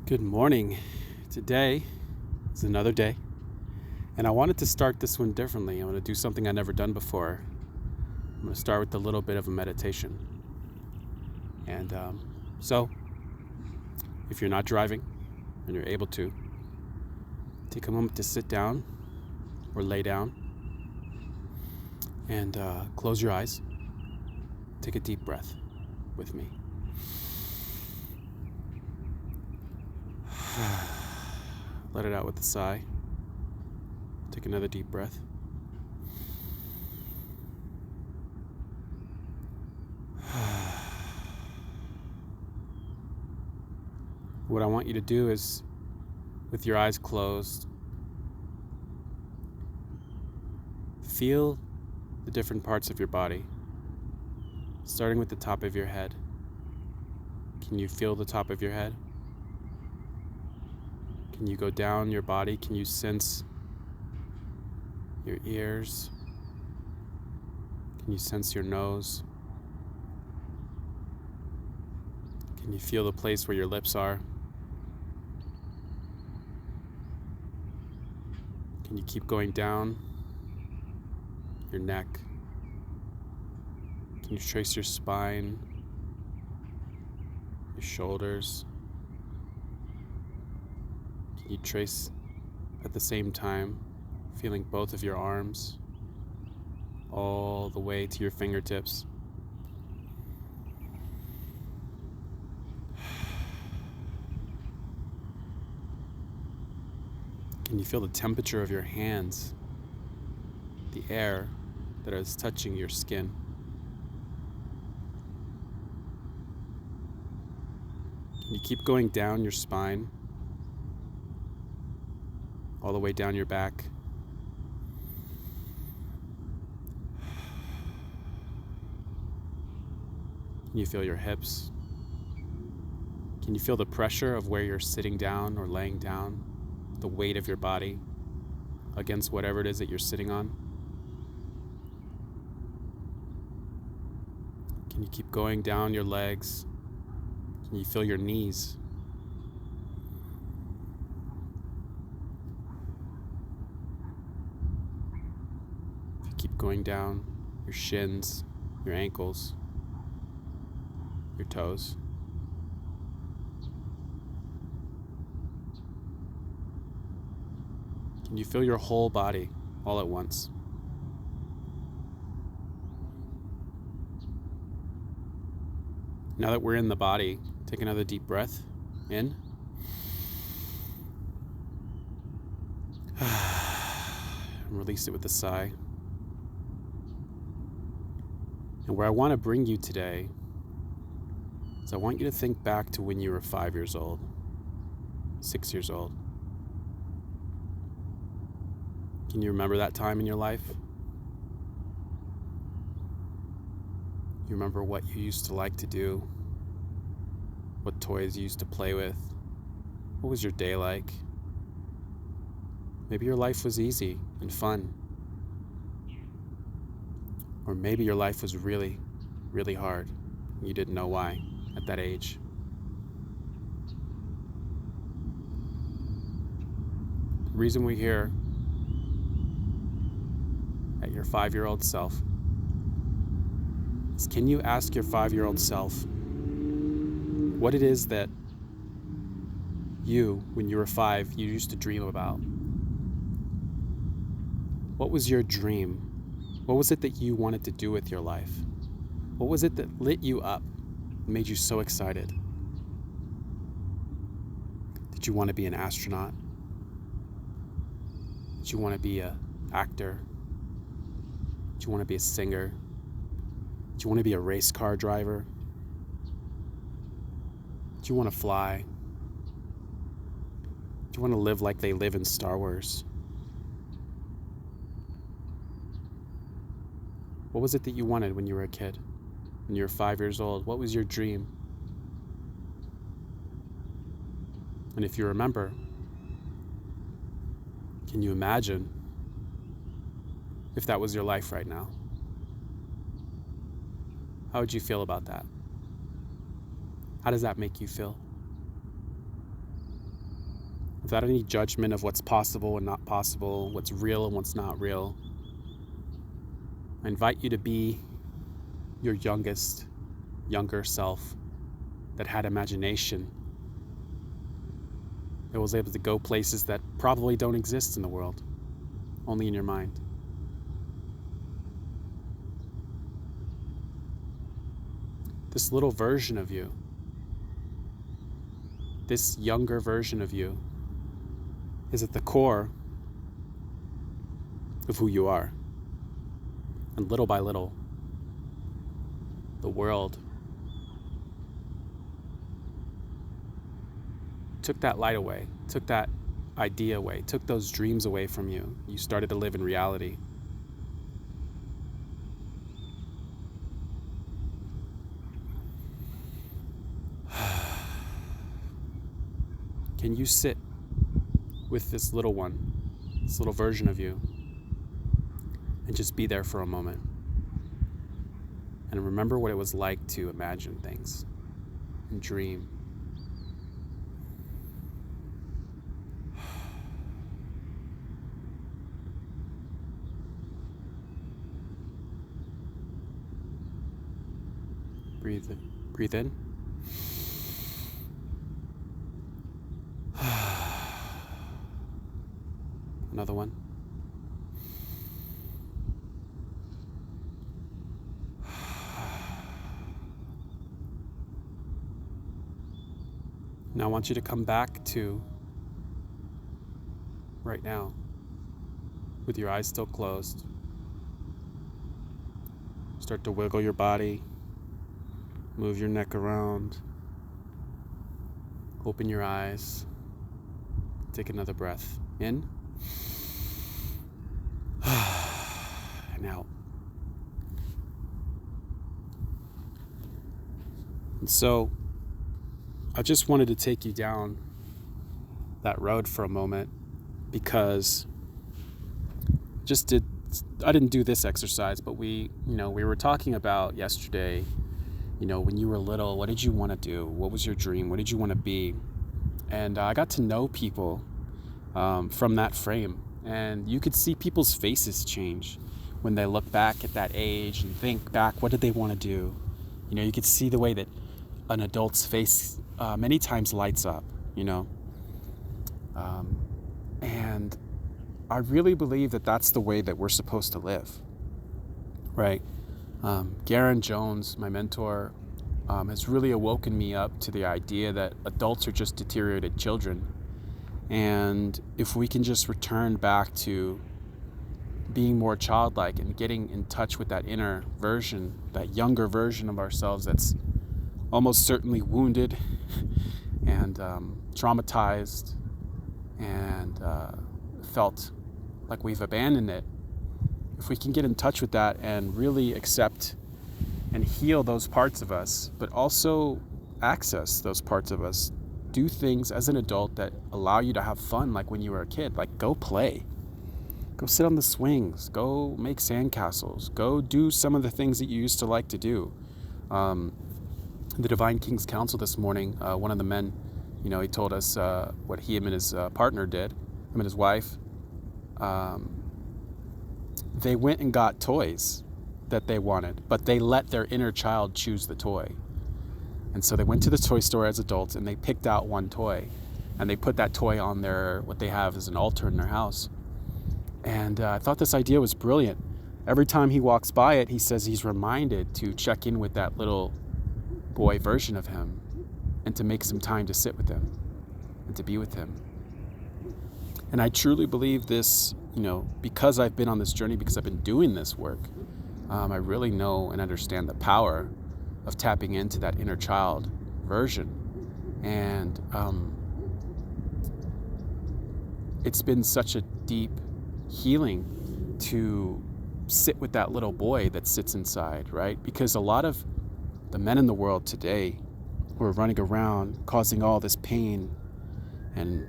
Good morning. Today is another day, and I wanted to start this one differently. I'm going to do something I've never done before. I'm going to start with a little bit of a meditation. And if you're not driving and you're able to, take a moment to sit down or lay down and close your eyes. Take a deep breath with me. Let it out with a sigh. Take another deep breath. What I want you to do is, with your eyes closed, feel the different parts of your body, starting with the top of your head. Can you feel the top of your head? Can you go down your body? Can you sense your ears? Can you sense your nose? Can you feel the place where your lips are? Can you keep going down your neck? Can you trace your spine, your shoulders? Can you trace at the same time, feeling both of your arms all the way to your fingertips? Can you feel the temperature of your hands, the air that is touching your skin? Can you keep going down your spine, all the way down your back? Can you feel your hips? Can you feel the pressure of where you're sitting down or laying down, the weight of your body against whatever it is that you're sitting on? Can you keep going down your legs? Can you feel your knees? Keep going down your shins, your ankles, your toes. Can you feel your whole body all at once? Now that we're in the body, take another deep breath in. And release it with a sigh. And where I want to bring you today is I want you to think back to when you were 5 years old, 6 years old. Can you remember that time in your life? You remember what you used to like to do? What toys you used to play with? What was your day like? Maybe your life was easy and fun. Or maybe your life was really, really hard. And you didn't know why at that age. The reason we're here at your 5-year-old self is, can you ask your 5-year-old self what it is that you, when you were 5, you used to dream about? What was your dream? What was it that you wanted to do with your life? What was it that lit you up, made you so excited? Did you want to be an astronaut? Did you want to be an actor? Did you want to be a singer? Did you want to be a race car driver? Do you want to fly? Do you want to live like they live in Star Wars? What was it that you wanted when you were a kid? When you were 5 years old, what was your dream? And if you remember, can you imagine if that was your life right now? How would you feel about that? How does that make you feel? without any judgment of what's possible and not possible, what's real and what's not real. I invite you to be your younger self that had imagination, that was able to go places that probably don't exist in the world, only in your mind. This little version of you, this younger version of you, is at the core of who you are. And little by little, the world took that light away, took that idea away, took those dreams away from you. You started to live in reality. Can you sit with this little one, this little version of you, and just be there for a moment? And remember what it was like to imagine things and dream. Breathe in. Another one. Now I want you to come back to right now with your eyes still closed. Start to wiggle your body, move your neck around, open your eyes, take another breath in and out. And so I just wanted to take you down that road for a moment because I didn't do this exercise, but we were talking about yesterday, when you were little, what did you want to do? What was your dream? What did you want to be? And I got to know people from that frame, and you could see people's faces change when they look back at that age and think back, what did they want to do? You could see the way that an adult's face many times lights up, and I really believe that that's the way that we're supposed to live, right? Garrain Jones, my mentor, has really awoken me up to the idea that adults are just deteriorated children. And if we can just return back to being more childlike and getting in touch with that inner version, that younger version of ourselves that's almost certainly wounded and traumatized and felt like we've abandoned it, if we can get in touch with that and really accept and heal those parts of us, but also access those parts of us, do things as an adult that allow you to have fun like when you were a kid. Like, go play, go sit on the swings, go make sandcastles, go do some of the things that you used to like to do. The Divine King's Council this morning, one of the men, he told us what him and his partner did, him and his wife. They went and got toys that they wanted, but they let their inner child choose the toy. And so they went to the toy store as adults and they picked out one toy and they put that toy on what they have as an altar in their house. And I thought this idea was brilliant. Every time he walks by it, he says he's reminded to check in with that little boy version of him and to make some time to sit with him and to be with him. And I truly believe this, because I've been on this journey, because I've been doing this work, I really know and understand the power of tapping into that inner child version. And it's been such a deep healing to sit with that little boy that sits inside, right? Because a lot of the men in the world today who are running around causing all this pain and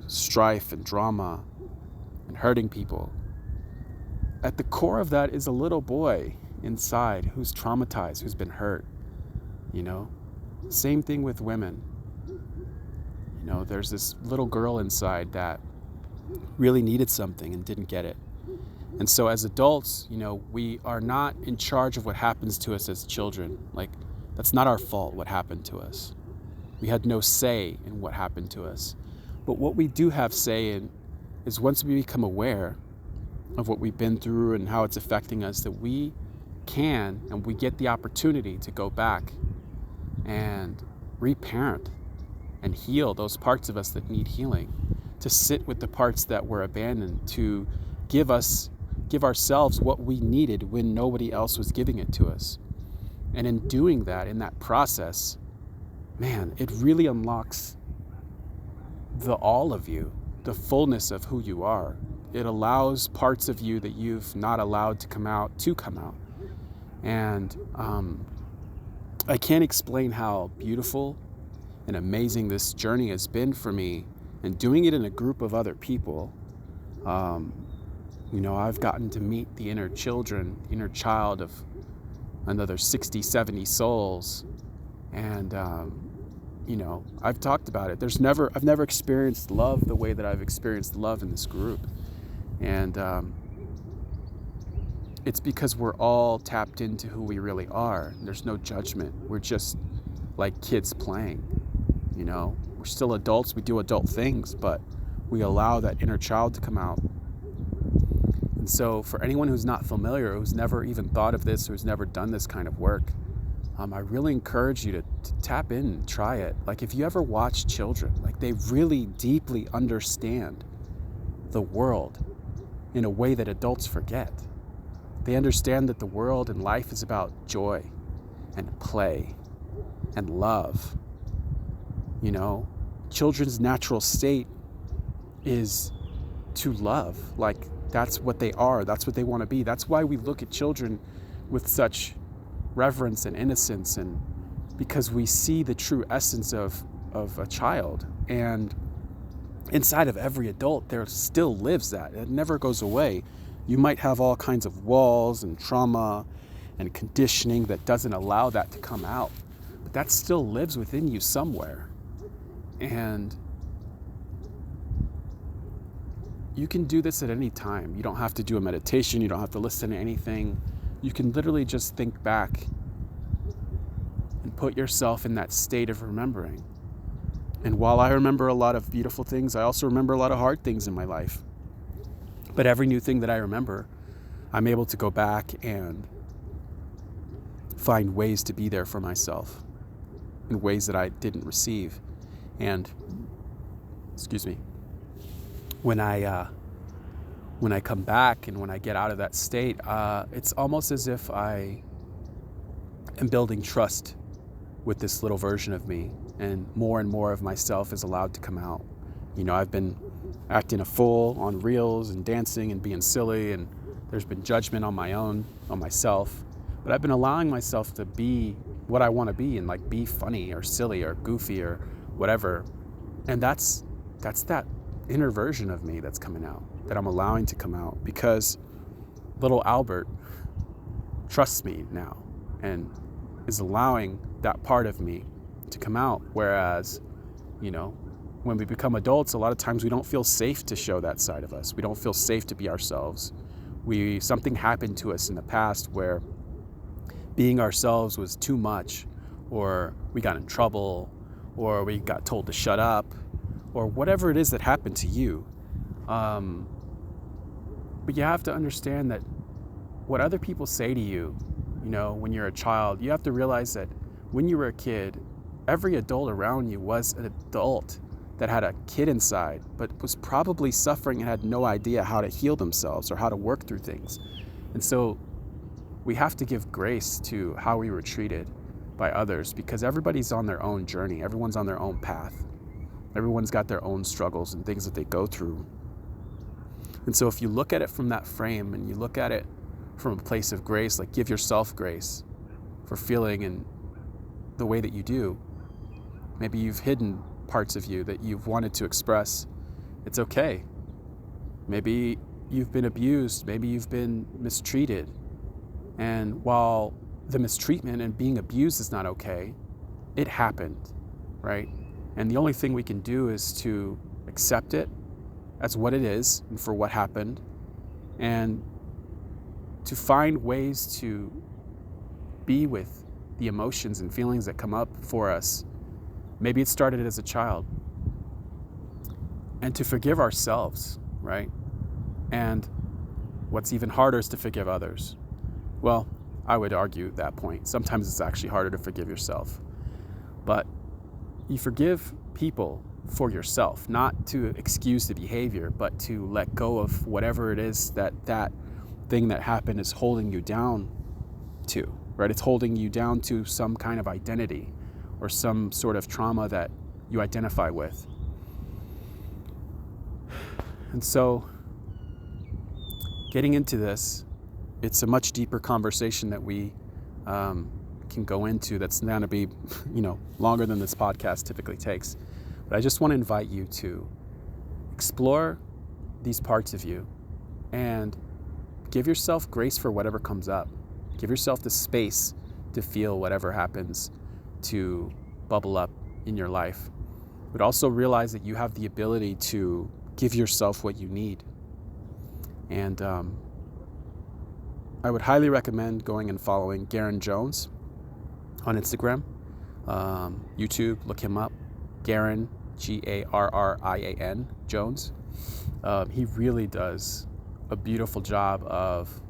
strife and drama and hurting people, at the core of that is a little boy inside who's traumatized, who's been hurt. Same thing with women. There's this little girl inside that really needed something and didn't get it. And so as adults, we are not in charge of what happens to us as children. Like, that's not our fault what happened to us. We had no say in what happened to us. But what we do have say in is once we become aware of what we've been through and how it's affecting us, that we can and we get the opportunity to go back and reparent and heal those parts of us that need healing, to sit with the parts that were abandoned, to give ourselves what we needed when nobody else was giving it to us. And in doing that, in that process, man, it really unlocks the all of you, the fullness of who you are. It allows parts of you that you've not allowed to come out. And I can't explain how beautiful and amazing this journey has been for me, and doing it in a group of other people. I've gotten to meet the inner child of another 60, 70 souls. And, I've talked about it. I've never experienced love the way that I've experienced love in this group. And it's because we're all tapped into who we really are. There's no judgment. We're just like kids playing, We're still adults. We do adult things, but we allow that inner child to come out. And so for anyone who's not familiar, who's never even thought of this, who's never done this kind of work, I really encourage you to tap in and try it. Like, if you ever watch children, like, they really deeply understand the world in a way that adults forget. They understand that the world and life is about joy and play and love. Children's natural state is to love. Like, that's what they are. That's what they want to be. That's why we look at children with such reverence and innocence, and because we see the true essence of a child. And inside of every adult, there still lives that. It never goes away. You might have all kinds of walls and trauma and conditioning that doesn't allow that to come out, but that still lives within you somewhere. And you can do this at any time. You don't have to do a meditation. You don't have to listen to anything. You can literally just think back and put yourself in that state of remembering. And while I remember a lot of beautiful things, I also remember a lot of hard things in my life. But every new thing that I remember, I'm able to go back and find ways to be there for myself in ways that I didn't receive. And, when I come back and when I get out of that state, it's almost as if I am building trust with this little version of me, and more of myself is allowed to come out. I've been acting a fool on reels and dancing and being silly, and there's been judgment on myself, but I've been allowing myself to be what I want to be, and like be funny or silly or goofy or whatever. And that's that inner version of me that's coming out, that I'm allowing to come out, because little Albert trusts me now and is allowing that part of me to come out. Whereas, when we become adults, a lot of times we don't feel safe to show that side of us. We don't feel safe to be ourselves. Something happened to us in the past where being ourselves was too much, or we got in trouble, or we got told to shut up, or whatever it is that happened to you. But you have to understand that what other people say to you, when you're a child, you have to realize that when you were a kid, every adult around you was an adult that had a kid inside, but was probably suffering and had no idea how to heal themselves or how to work through things. And so we have to give grace to how we were treated by others, because everybody's on their own journey. Everyone's on their own path. Everyone's got their own struggles and things that they go through. And so if you look at it from that frame, and you look at it from a place of grace, like give yourself grace for feeling in the way that you do. Maybe you've hidden parts of you that you've wanted to express. It's okay. Maybe you've been abused. Maybe you've been mistreated. And while the mistreatment and being abused is not okay, it happened, right? And the only thing we can do is to accept it as what it is and for what happened, and to find ways to be with the emotions and feelings that come up for us. Maybe it started as a child. And to forgive ourselves, right? And what's even harder is to forgive others. Well, I would argue that point. Sometimes it's actually harder to forgive yourself. But you forgive people for yourself, not to excuse the behavior, but to let go of whatever it is that thing that happened is holding you down to, right? It's holding you down to some kind of identity or some sort of trauma that you identify with. And so getting into this, it's a much deeper conversation that we can go into that's going to be, longer than this podcast typically takes. But I just want to invite you to explore these parts of you and give yourself grace for whatever comes up. Give yourself the space to feel whatever happens to bubble up in your life. But also realize that you have the ability to give yourself what you need. And I would highly recommend going and following Garrain Jones on Instagram, YouTube, look him up, Garrain, Garrian Jones. He really does a beautiful job of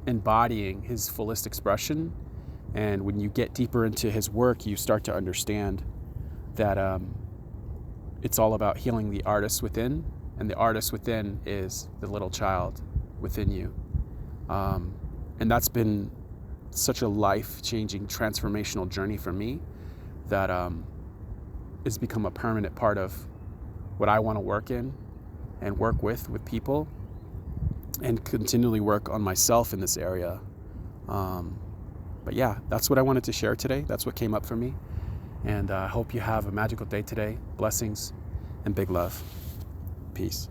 embodying his fullest expression. And when you get deeper into his work, you start to understand that it's all about healing the artist within, and the artist within is the little child within you. And that's been such a life-changing, transformational journey for me that it's become a permanent part of what I want to work in and work with people, and continually work on myself in this area. But yeah, that's what I wanted to share today. That's what came up for me. And I hope you have a magical day today. Blessings and big love. Peace.